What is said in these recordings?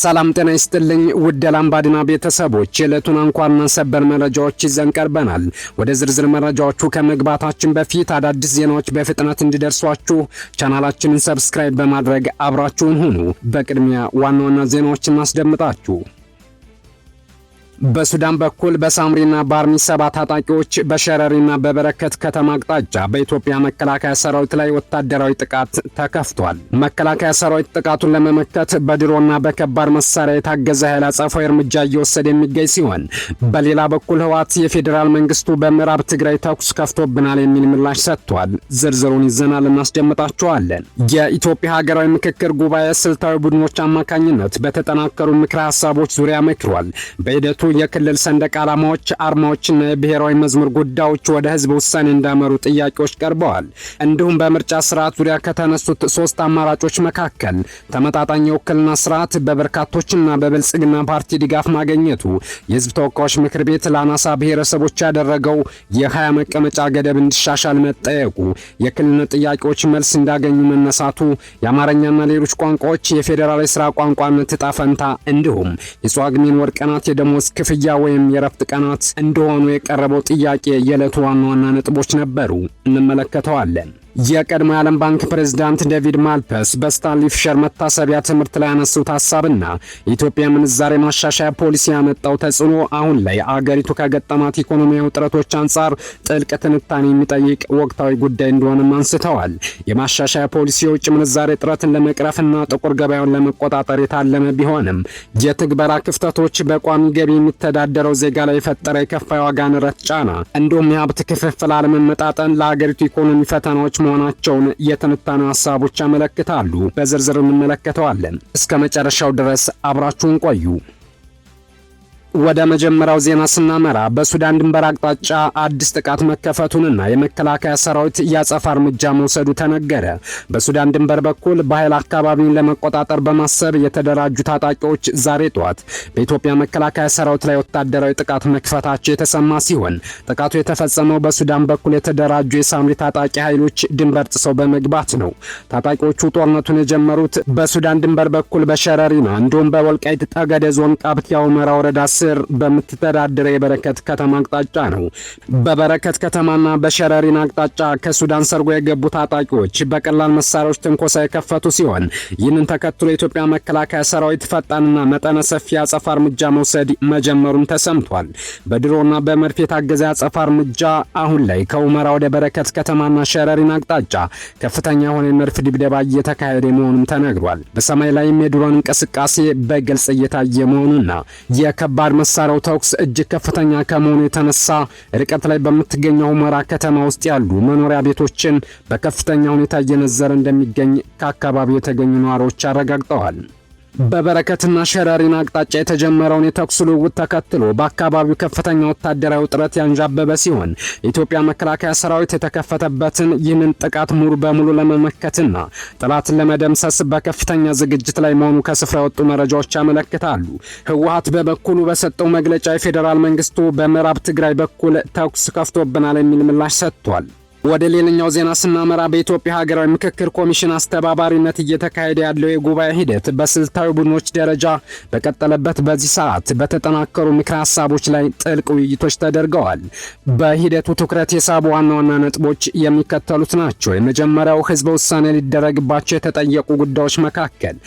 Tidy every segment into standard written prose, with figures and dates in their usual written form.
ሰላም ጤና ይስጥልኝ ውድ ላምባዲና ቤተሰቦች፣ የዕለቱን አንኳርና ሰበር መረጃዎች ይዘን ቀርበናል። ወደ ዝርዝር መረጃዎቹ ከመግባታችን በፊት አዳዲስ ዜናዎች በፍጥነት እንዲደርሷችሁ ቻናላችንን ሰብስክራይብ በማድረግ አብራችሁን ሁኑ። በቅድሚያ ዋና ዋና ዜናዎችን እናስደምጣችሁ። በሱዳን በኩል በሳምሪና ባርሚ ሰባ ታጣቂዎች በሸረሪና በበረከት ከተማ አቅጣጫ በኢትዮጵያ መከላከያ ሰራዊት ላይ ወታደራዊ ጥቃት ተከፍቷል። መከላከያ ሰራዊት ጥቃቱን ለመመከት በድሮና በከባድ መሳሪያ የታገዘ ኃይል አጸፋዊ እርምጃ እየወሰደ የሚገኝ ሲሆን፣ በሌላ በኩል ህወሓት የፌዴራል መንግስቱ በምዕራብ ትግራይ ተኩስ ከፍቶብናል የሚል ምላሽ ሰጥቷል። ዝርዝሩን ይዘናል እናስደምጣቸዋለን። የኢትዮጵያ ሀገራዊ ምክክር ጉባኤ ስልታዊ ቡድኖች አማካኝነት በተጠናከሩ ምክረ ሀሳቦች ዙሪያ መክሯል። በሂደቱ የክልል ሰንደቅ ዓላማዎች፣ አርማዎችና የብሔራዊ መዝሙር ጉዳዮች ወደ ህዝብ ውሳኔ እንዳመሩ ጥያቄዎች ቀርበዋል። እንዲሁም በምርጫ ስርዓት ዙሪያ ከተነሱት ሶስት አማራጮች መካከል ተመጣጣኝ የውክልና ስርዓት በበርካቶችና በብልጽግና ፓርቲ ድጋፍ ማግኘቱ፣ የህዝብ ተወካዮች ምክር ቤት ለአናሳ ብሔረሰቦች ያደረገው የ20 መቀመጫ ገደብ እንዲሻሻል መጠየቁ፣ የክልልነት ጥያቄዎች መልስ እንዳገኙ መነሳቱ፣ የአማርኛና ሌሎች ቋንቋዎች የፌዴራል ስራ ቋንቋነት ዕጣ ፈንታ እንዲሁም የጿግሜን ወር ቀናት የደሞዝ ክፍያ ወይም የረፍት ቀናት እንደሆኑ የቀረበው ጥያቄ የዕለቱ ዋና ዋና ነጥቦች ነበሩ። እንመለከተዋለን። የቀድሞ የዓለም ባንክ ፕሬዝዳንት ዴቪድ ማልፐስ በስታንሊ ፊሸር መታሰቢያ ትምህርት ላይ ያነሱት ሀሳብና የኢትዮጵያ ምንዛሬ ማሻሻያ ፖሊሲ ያመጣው ተጽዕኖ አሁን ላይ አገሪቱ ከገጠማት ኢኮኖሚያዊ ውጥረቶች አንጻር ጥልቅ ትንታኔ የሚጠይቅ ወቅታዊ ጉዳይ እንደሆነም አንስተዋል። የማሻሻያ ፖሊሲ የውጭ ምንዛሬ እጥረትን ለመቅረፍና ጥቁር ገበያውን ለመቆጣጠር የታለመ ቢሆንም የትግበራ ክፍተቶች፣ በቋሚ ገቢ የሚተዳደረው ዜጋ ላይ የፈጠረ የከፋ የዋጋ ንረት ጫና እንዲሁም የሀብት ክፍፍል አለመመጣጠን ለአገሪቱ ኢኮኖሚ ፈተናዎች መሆናቸውን የትንታኔ ሀሳቦች ያመለክታሉ። በዝርዝር እንመለከተዋለን። እስከ መጨረሻው ድረስ አብራችሁን ቆዩ። ወደ መጀመሪያው ዜና ስናመራ በሱዳን ድንበር አቅጣጫ አዲስ ጥቃት መከፈቱንና የመከላከያ ሰራዊት ያጸፋ እርምጃ መውሰዱ ተነገረ። በሱዳን ድንበር በኩል በኃይል አካባቢውን ለመቆጣጠር በማሰብ የተደራጁ ታጣቂዎች ዛሬ ጠዋት በኢትዮጵያ መከላከያ ሰራዊት ላይ ወታደራዊ ጥቃት መክፈታቸው የተሰማ ሲሆን፣ ጥቃቱ የተፈጸመው በሱዳን በኩል የተደራጁ የሳምሪ ታጣቂ ኃይሎች ድንበር ጥሰው በመግባት ነው። ታጣቂዎቹ ጦርነቱን የጀመሩት በሱዳን ድንበር በኩል በሸረሪና እንዲሁም በወልቃይት ጠገዴ ዞን ቃብቲያ ሁመራ ወረዳ ስር በምትተዳደር የበረከት ከተማ አቅጣጫ ነው። በበረከት ከተማና በሸረሪና አቅጣጫ ከሱዳን ሰርጎ የገቡ ታጣቂዎች በቀላል መሳሪያዎች ትንኮሳ የከፈቱ ሲሆን፣ ይህንን ተከትሎ የኢትዮጵያ መከላከያ ሰራዊት ፈጣንና መጠነ ሰፊ አጸፋ እርምጃ መውሰድ መጀመሩን ተሰምቷል። በድሮና በመድፍ የታገዘ አጸፋ እርምጃ አሁን ላይ ከሁመራ ወደ በረከት ከተማና ሸረሪና አቅጣጫ ከፍተኛ የሆነ የመድፍ ድብደባ እየተካሄደ መሆኑም ተነግሯል። በሰማይ ላይም የድሮን እንቅስቃሴ በግልጽ እየታየ መሆኑና የከባድ መሳሪያው ተኩስ እጅግ ከፍተኛ ከመሆኑ የተነሳ ርቀት ላይ በምትገኘው ሁመራ ከተማ ውስጥ ያሉ መኖሪያ ቤቶችን በከፍተኛ ሁኔታ እየነዘረ እንደሚገኝ ከአካባቢው የተገኙ ነዋሪዎች አረጋግጠዋል። በበረከትና ሸረሪና አቅጣጫ የተጀመረውን የተኩስ ልውውጥ ተከትሎ በአካባቢው ከፍተኛ ወታደራዊ ውጥረት ያንዣበበ ሲሆን፣ የኢትዮጵያ መከላከያ ሰራዊት የተከፈተበትን ይህንን ጥቃት ሙሉ በሙሉ ለመመከትና ጠላትን ለመደምሰስ በከፍተኛ ዝግጅት ላይ መሆኑ ከስፍራ የወጡ መረጃዎች ያመለክታሉ። ህወሓት በበኩሉ በሰጠው መግለጫ የፌዴራል መንግስቱ በምዕራብ ትግራይ በኩል ተኩስ ከፍቶብናል የሚል ምላሽ ሰጥቷል። ወደ ሌላኛው ዜና ስናመራ በኢትዮጵያ ሀገራዊ ምክክር ኮሚሽን አስተባባሪነት እየተካሄደ ያለው የጉባኤ ሂደት በስልታዊ ቡድኖች ደረጃ በቀጠለበት በዚህ ሰዓት በተጠናከሩ ምክረ ሀሳቦች ላይ ጥልቅ ውይይቶች ተደርገዋል። በሂደቱ ትኩረት የሳቡ ዋና ዋና ነጥቦች የሚከተሉት ናቸው። የመጀመሪያው ህዝበ ውሳኔ ሊደረግባቸው የተጠየቁ ጉዳዮች መካከል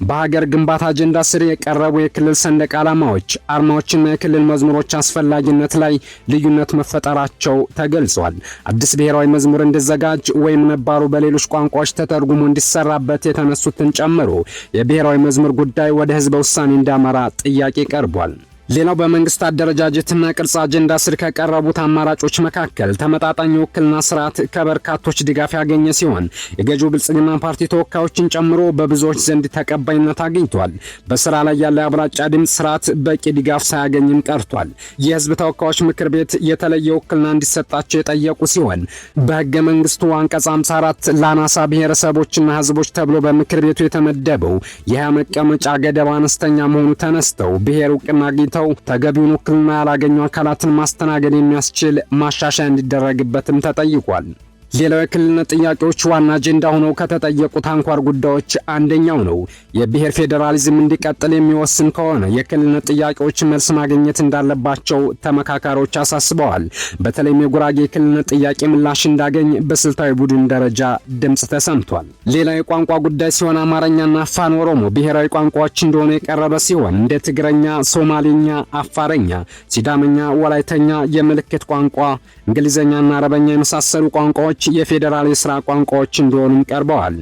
በሀገር ግንባታ አጀንዳ ስር የቀረቡ የክልል ሰንደቅ ዓላማዎች፣ አርማዎችና የክልል መዝሙሮች አስፈላጊነት ላይ ልዩነት መፈጠራቸው ተገልጿል። አዲስ ብሔራዊ መዝሙር እንዲዘጋጅ ወይም ነባሩ በሌሎች ቋንቋዎች ተተርጉሞ እንዲሰራበት የተነሱትን ጨምሮ የብሔራዊ መዝሙር ጉዳይ ወደ ህዝበ ውሳኔ እንዲያመራ ጥያቄ ቀርቧል። ሌላው በመንግስት አደረጃጀትና ቅርጽ አጀንዳ ስር ከቀረቡት አማራጮች መካከል ተመጣጣኝ የውክልና ስርዓት ከበርካቶች ድጋፍ ያገኘ ሲሆን፣ የገዢው ብልጽግና ፓርቲ ተወካዮችን ጨምሮ በብዙዎች ዘንድ ተቀባይነት አግኝቷል። በስራ ላይ ያለ አብላጫ ድምፅ ስርዓት በቂ ድጋፍ ሳያገኝም ቀርቷል። የህዝብ ተወካዮች ምክር ቤት የተለየ ውክልና እንዲሰጣቸው የጠየቁ ሲሆን፣ በህገ መንግስቱ አንቀጽ 54 ለአናሳ ብሔረሰቦችና ህዝቦች ተብሎ በምክር ቤቱ የተመደበው የ20 መቀመጫ ገደብ አነስተኛ መሆኑ ተነስተው ብሔር ውክልና አግኝተው ተገቢውን ውክልና ያላገኙ አካላትን ማስተናገድ የሚያስችል ማሻሻያ እንዲደረግበትም ተጠይቋል። ሌላው የክልልነት ጥያቄዎች ዋና አጀንዳ ሆነው ከተጠየቁት አንኳር ጉዳዮች አንደኛው ነው። የብሔር ፌዴራሊዝም እንዲቀጥል የሚወስን ከሆነ የክልልነት ጥያቄዎች መልስ ማግኘት እንዳለባቸው ተመካካሪዎች አሳስበዋል። በተለይም የጉራጌ የክልልነት ጥያቄ ምላሽ እንዳገኝ በስልታዊ ቡድን ደረጃ ድምጽ ተሰምቷል። ሌላው የቋንቋ ጉዳይ ሲሆን አማርኛና አፋን ኦሮሞ ብሔራዊ ቋንቋዎች እንደሆነ የቀረበ ሲሆን እንደ ትግረኛ፣ ሶማሌኛ፣ አፋረኛ፣ ሲዳመኛ፣ ወላይተኛ የምልክት ቋንቋ፣ እንግሊዝኛና አረበኛ የመሳሰሉ ቋንቋዎች የፌዴራል የስራ ቋንቋዎች እንደሆኑም ቀርበዋል።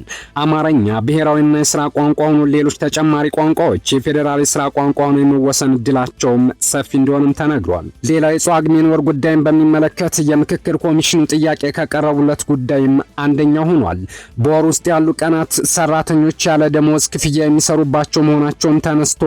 አማርኛ ብሔራዊና የስራ ቋንቋ ሆኖ ሌሎች ተጨማሪ ቋንቋዎች የፌዴራል የስራ ቋንቋ ሆነው የመወሰን እድላቸውም ሰፊ እንደሆኑም ተነግሯል። ሌላው የጿግሜን ወር ጉዳይን በሚመለከት የምክክር ኮሚሽኑ ጥያቄ ከቀረቡለት ጉዳይም አንደኛው ሆኗል። በወር ውስጥ ያሉ ቀናት ሰራተኞች ያለ ደሞዝ ክፍያ የሚሰሩባቸው መሆናቸውን ተነስቶ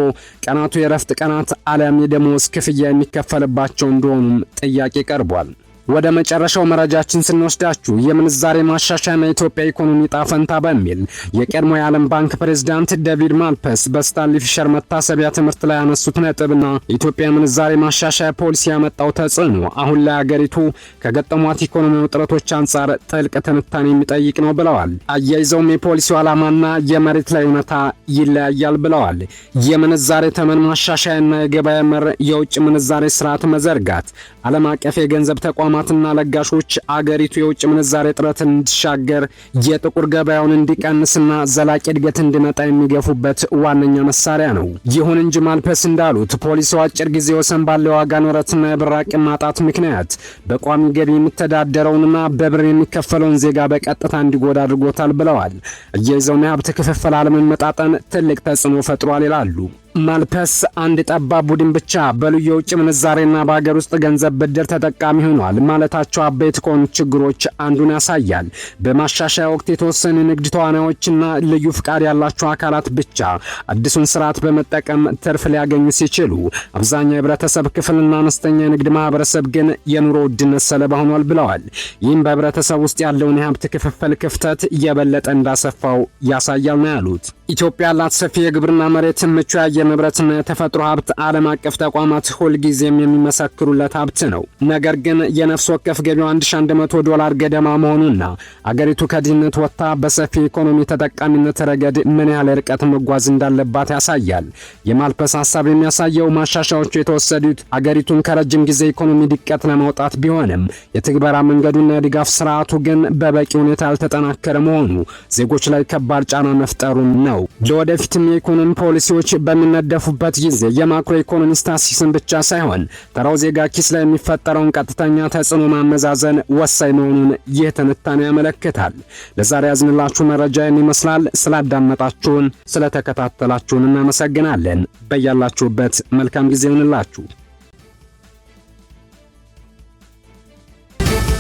ቀናቱ የረፍት ቀናት አሊያም የደሞዝ ክፍያ የሚከፈልባቸው እንደሆኑም ጥያቄ ቀርቧል። ወደ መጨረሻው መረጃችን ስንወስዳችሁ የምንዛሬ ማሻሻያና የኢትዮጵያ ኢኮኖሚ ጣፈንታ በሚል የቀድሞ የዓለም ባንክ ፕሬዝዳንት ዴቪድ ማልፐስ በስታንሊ ፊሸር መታሰቢያ ትምህርት ላይ ያነሱት ነጥብና የኢትዮጵያ ምንዛሬ ማሻሻያ ፖሊሲ ያመጣው ተጽዕኖ አሁን ላይ አገሪቱ ከገጠሟት ኢኮኖሚ ውጥረቶች አንጻር ጥልቅ ትንታኔ የሚጠይቅ ነው ብለዋል። አያይዘውም የፖሊሲው ዓላማና የመሬት ላይ እውነታ ይለያያል ብለዋል። የምንዛሬ ተመን ማሻሻያና የገበያ መር የውጭ ምንዛሬ ስርዓት መዘርጋት ዓለም አቀፍ የገንዘብ ተቋማትና ለጋሾች አገሪቱ የውጭ ምንዛሬ እጥረትን እንዲሻገር የጥቁር ገበያውን እንዲቀንስና ዘላቂ እድገት እንዲመጣ የሚገፉበት ዋነኛ መሳሪያ ነው። ይሁን እንጂ ማልፐስ እንዳሉት ፖሊሲው አጭር ጊዜ ወሰን ባለው ዋጋ ንረትና የብር አቅም ማጣት ምክንያት በቋሚ ገቢ የሚተዳደረውንና በብር የሚከፈለውን ዜጋ በቀጥታ እንዲጎዳ አድርጎታል ብለዋል። አያይዘውም የሀብት ክፍፍል አለመመጣጠን ትልቅ ተጽዕኖ ፈጥሯል ይላሉ። ማልፐስ አንድ ጠባብ ቡድን ብቻ በልዩ የውጭ ምንዛሬና በሀገር ውስጥ ገንዘብ ብድር ተጠቃሚ ሆኗል ማለታቸው አበይት ከሆኑ ችግሮች አንዱን ያሳያል። በማሻሻያ ወቅት የተወሰኑ ንግድ ተዋናዮችና ልዩ ፍቃድ ያላቸው አካላት ብቻ አዲሱን ስርዓት በመጠቀም ትርፍ ሊያገኙ ሲችሉ፣ አብዛኛው የህብረተሰብ ክፍልና አነስተኛ የንግድ ማህበረሰብ ግን የኑሮ ውድነት ሰለባ ሆኗል ብለዋል። ይህም በህብረተሰብ ውስጥ ያለውን የሀብት ክፍፍል ክፍተት የበለጠ እንዳሰፋው ያሳያል ነው ያሉት። ኢትዮጵያ ያላት ሰፊ የግብርና መሬት፣ ምቹ የአየር ንብረትና የተፈጥሮ ሀብት ዓለም አቀፍ ተቋማት ሁልጊዜም የሚመሰክሩለት ሀብት ነው። ነገር ግን የነፍስ ወከፍ ገቢው $1100 ገደማ መሆኑና አገሪቱ ከድህነት ወጥታ በሰፊ ኢኮኖሚ ተጠቃሚነት ረገድ ምን ያህል ርቀት መጓዝ እንዳለባት ያሳያል። የማልፐስ ሀሳብ የሚያሳየው ማሻሻያዎቹ የተወሰዱት አገሪቱን ከረጅም ጊዜ ኢኮኖሚ ድቀት ለማውጣት ቢሆንም የትግበራ መንገዱና የድጋፍ ስርዓቱ ግን በበቂ ሁኔታ ያልተጠናከረ መሆኑ ዜጎች ላይ ከባድ ጫና መፍጠሩን ነው። ለወደፊትም የኢኮኖሚ ፖሊሲዎች በሚነደፉበት ጊዜ የማክሮ ኢኮኖሚ ስታቲስቲክስን ብቻ ሳይሆን ተራው ዜጋ ኪስ ላይ የሚፈጠረውን ቀጥተኛ ተጽዕኖ ማመዛዘን ወሳኝ መሆኑን ይህ ትንታኔ ያመለክታል። ለዛሬ ያዝንላችሁ መረጃ ይመስላል። ስላዳመጣችሁን፣ ስለተከታተላችሁን እናመሰግናለን። በያላችሁበት መልካም ጊዜ ይሁንላችሁ።